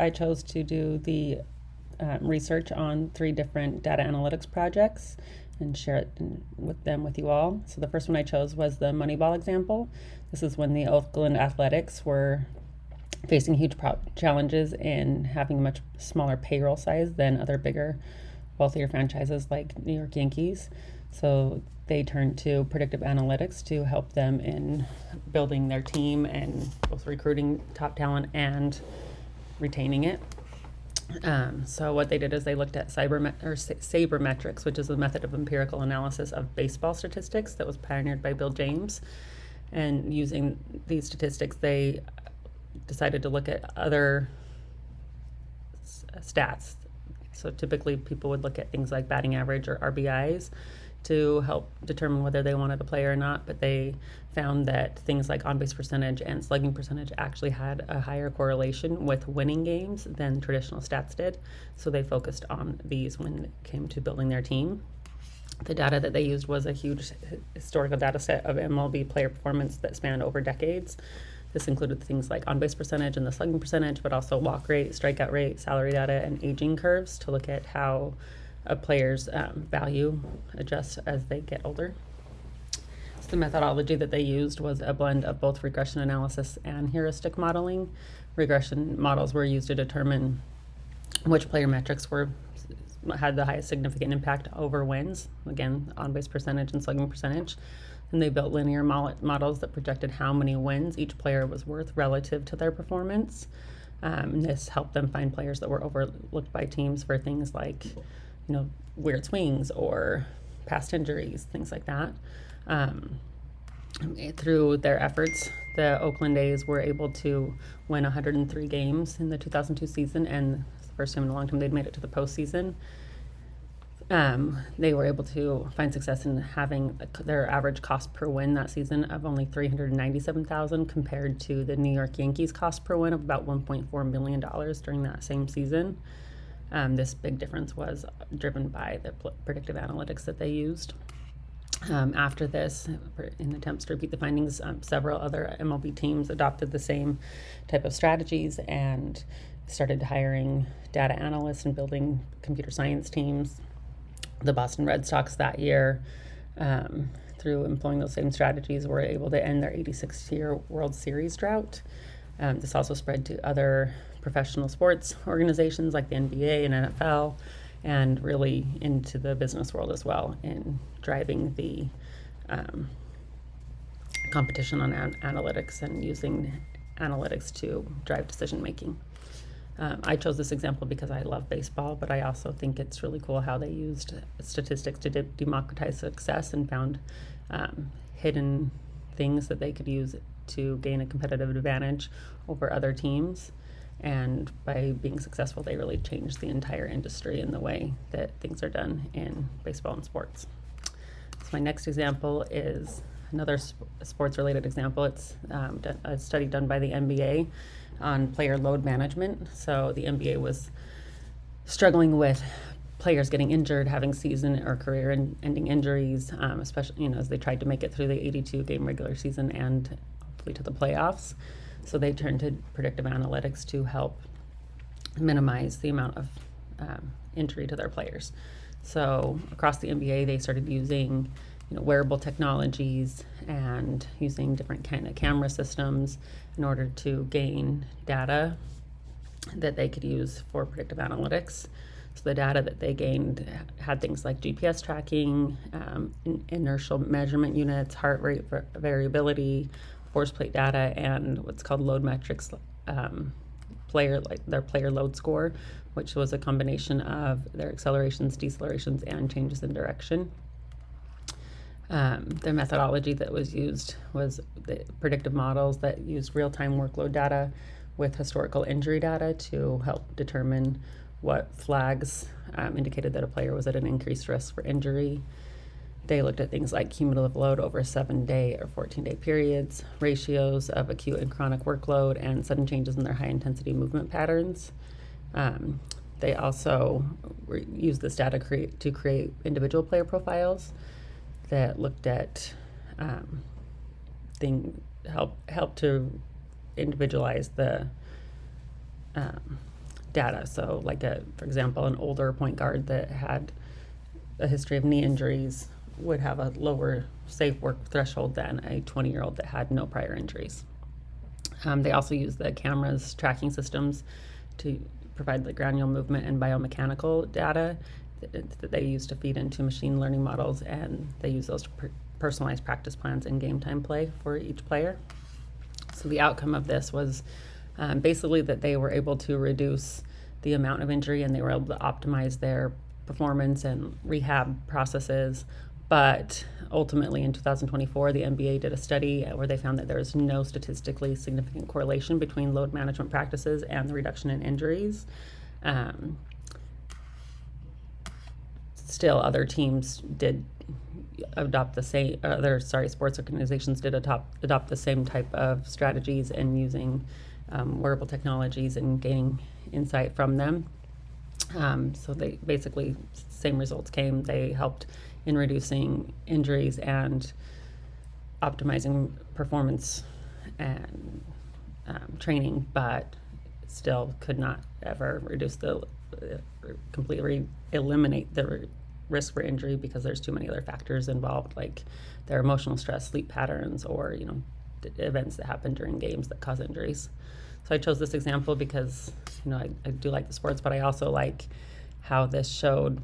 I chose to do the research on 3 different data analytics projects and share it with you all. So the first one I chose was the Moneyball example. This is when the Oakland Athletics were facing huge challenges in having a much smaller payroll size than other bigger, wealthier franchises like New York Yankees. So they turned to predictive analytics to help them in building their team and both recruiting top talent and retaining it. So what they did is they looked at sabermetrics, which is a method of empirical analysis of baseball statistics that was pioneered by Bill James. And using these statistics, they decided to look at other stats. So typically people would look at things like batting average or RBIs to help determine whether they wanted a player or not, but they found that things like on-base percentage and slugging percentage actually had a higher correlation with winning games than traditional stats did. So they focused on these when it came to building their team. The data that they used was a huge historical data set of MLB player performance that spanned over decades. This included things like on-base percentage and the slugging percentage, but also walk rate, strikeout rate, salary data, and aging curves to look at how a player's value adjusts as they get older. So the methodology that they used was a blend of both regression analysis and heuristic modeling. Regression models were used to determine which player metrics had the highest significant impact over wins, again, on-base percentage and slugging percentage. And they built linear models that projected how many wins each player was worth relative to their performance. And this helped them find players that were overlooked by teams for things like, weird swings or past injuries, things like that. Through their efforts, the Oakland A's were able to win 103 games in the 2002 season, and it's the first time in a long time they'd made it to the postseason. They were able to find success in having their average cost per win that season of only $397,000 compared to the New York Yankees cost per win of about $1.4 million during that same season. This big difference was driven by the predictive analytics that they used. After this, in attempts to repeat the findings, several other MLB teams adopted the same type of strategies and started hiring data analysts and building computer science teams. The Boston Red Sox that year, through employing those same strategies, were able to end their 86-year World Series drought. This also spread to other professional sports organizations like the NBA and NFL, and really into the business world as well, in driving the competition on analytics and using analytics to drive decision making. I chose this example because I love baseball, but I also think it's really cool how they used statistics to democratize success and found hidden things that they could use to gain a competitive advantage over other teams. And by being successful, they really changed the entire industry in the way that things are done in baseball and sports. So my next example is another sports-related example. It's a study done by the NBA on player load management. So the NBA was struggling with players getting injured, having season or career-ending injuries, especially as they tried to make it through the 82-game regular season and hopefully to the playoffs. So they turned to predictive analytics to help minimize the amount of injury to their players. So across the NBA, they started using wearable technologies and using different kind of camera systems in order to gain data that they could use for predictive analytics. So the data that they gained had things like GPS tracking, inertial measurement units, heart rate variability, force plate data, and what's called load metrics, their player load score, which was a combination of their accelerations, decelerations, and changes in direction. The methodology that was used was the predictive models that used real-time workload data with historical injury data to help determine what flags indicated that a player was at an increased risk for injury. They looked at things like cumulative load over 7-day or 14-day periods, ratios of acute and chronic workload, and sudden changes in their high-intensity movement patterns. They also used this data to create individual player profiles that looked at help to individualize the data. So like for example, an older point guard that had a history of knee injuries would have a lower safe work threshold than a 20-year-old that had no prior injuries. They also use the cameras tracking systems to provide the granular movement and biomechanical data that they use to feed into machine learning models, and they use those to personalize practice plans and game time play for each player. So the outcome of this was basically that they were able to reduce the amount of injury, and they were able to optimize their performance and rehab processes. But ultimately in 2024, the NBA did a study where they found that there is no statistically significant correlation between load management practices and the reduction in injuries. Still, other teams did adopt the same, sports organizations did adopt the same type of strategies and using wearable technologies and gaining insight from them. So they basically, same results came. They helped in reducing injuries and optimizing performance and training, but still could not ever reduce completely eliminate the risk for injury, because there's too many other factors involved, like their emotional stress, sleep patterns, or events that happen during games that cause injuries. So I chose this example because I do like the sports, but I also like how this showed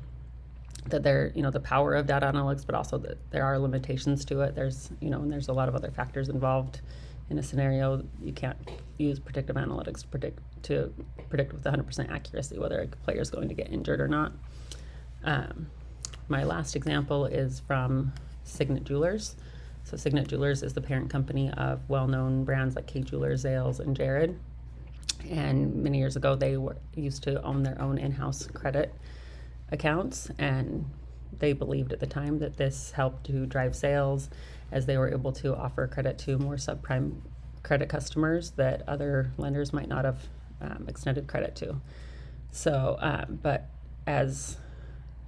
that the power of data analytics, but also that there are limitations to it. There's and there's a lot of other factors involved in a scenario. You can't use predictive analytics to predict with 100% accuracy whether a player is going to get injured or not. My last example is from Signet Jewelers. So Signet Jewelers is the parent company of well-known brands like Kay Jewelers, Zales, and Jared. And many years ago, they used to own their own in-house credit accounts, and they believed at the time that this helped to drive sales, as they were able to offer credit to more subprime credit customers that other lenders might not have extended credit to. So, but as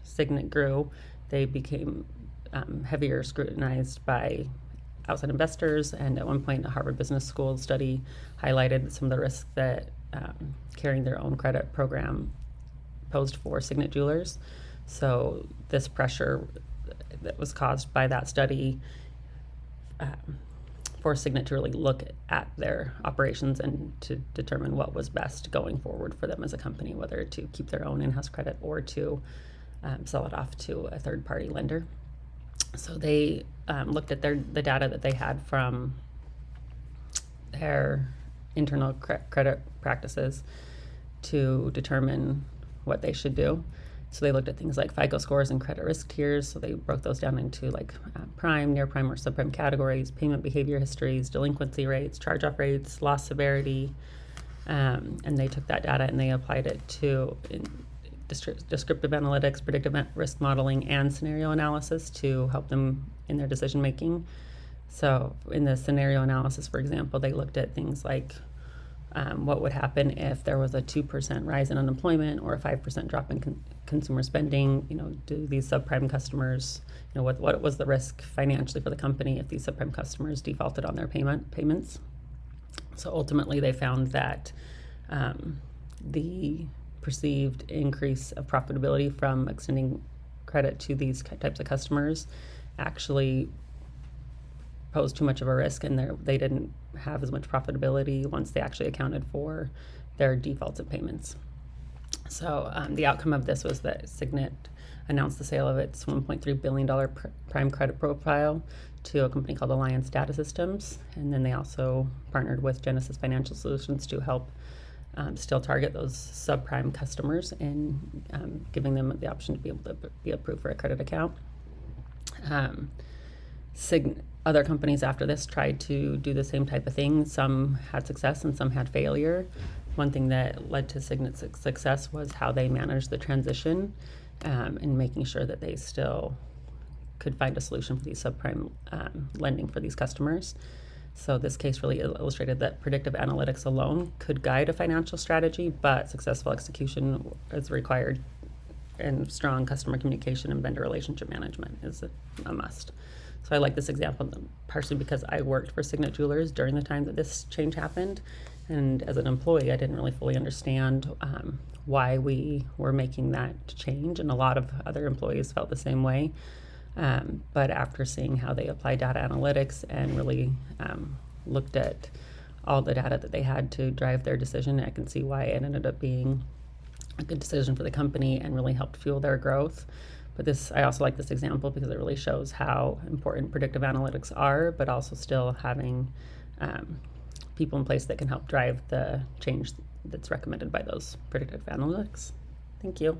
Signet grew, they became heavier scrutinized by outside investors, and at one point a Harvard Business School study highlighted some of the risks that carrying their own credit program posed for Signet Jewelers. So this pressure that was caused by that study forced Signet to really look at their operations and to determine what was best going forward for them as a company, whether to keep their own in-house credit or to sell it off to a third-party lender. So they looked at the data that they had from their internal credit practices to determine what they should do. So they looked at things like FICO scores and credit risk tiers. So they broke those down into like prime, near prime, or subprime categories, payment behavior histories, delinquency rates, charge-off rates, loss severity, and they took that data and they applied it to descriptive analytics, predictive risk modeling, and scenario analysis to help them in their decision making. So in the scenario analysis, for example, they looked at things like what would happen if there was a 2% rise in unemployment or a 5% drop in consumer spending. Do these subprime customers, what was the risk financially for the company if these subprime customers defaulted on their payments? So ultimately, they found that the perceived increase of profitability from extending credit to these types of customers actually posed too much of a risk, and they didn't have as much profitability once they actually accounted for their defaults of payments. So the outcome of this was that Signet announced the sale of its $1.3 billion prime credit profile to a company called Alliance Data Systems, and then they also partnered with Genesis Financial Solutions to help still target those subprime customers and giving them the option to be able to be approved for a credit account. Other companies after this tried to do the same type of thing. Some had success and some had failure. One thing that led to Signet's success was how they managed the transition and making sure that they still could find a solution for these subprime lending for these customers. So this case really illustrated that predictive analytics alone could guide a financial strategy, but successful execution is required, and strong customer communication and vendor relationship management is a must. So I like this example partially because I worked for Signet Jewelers during the time that this change happened, And as an employee, I didn't really fully understand why we were making that change, and a lot of other employees felt the same way. But after seeing how they apply data analytics and really looked at all the data that they had to drive their decision, I can see why it ended up being a good decision for the company and really helped fuel their growth. But I also like this example because it really shows how important predictive analytics are, but also still having people in place that can help drive the change that's recommended by those predictive analytics. Thank you.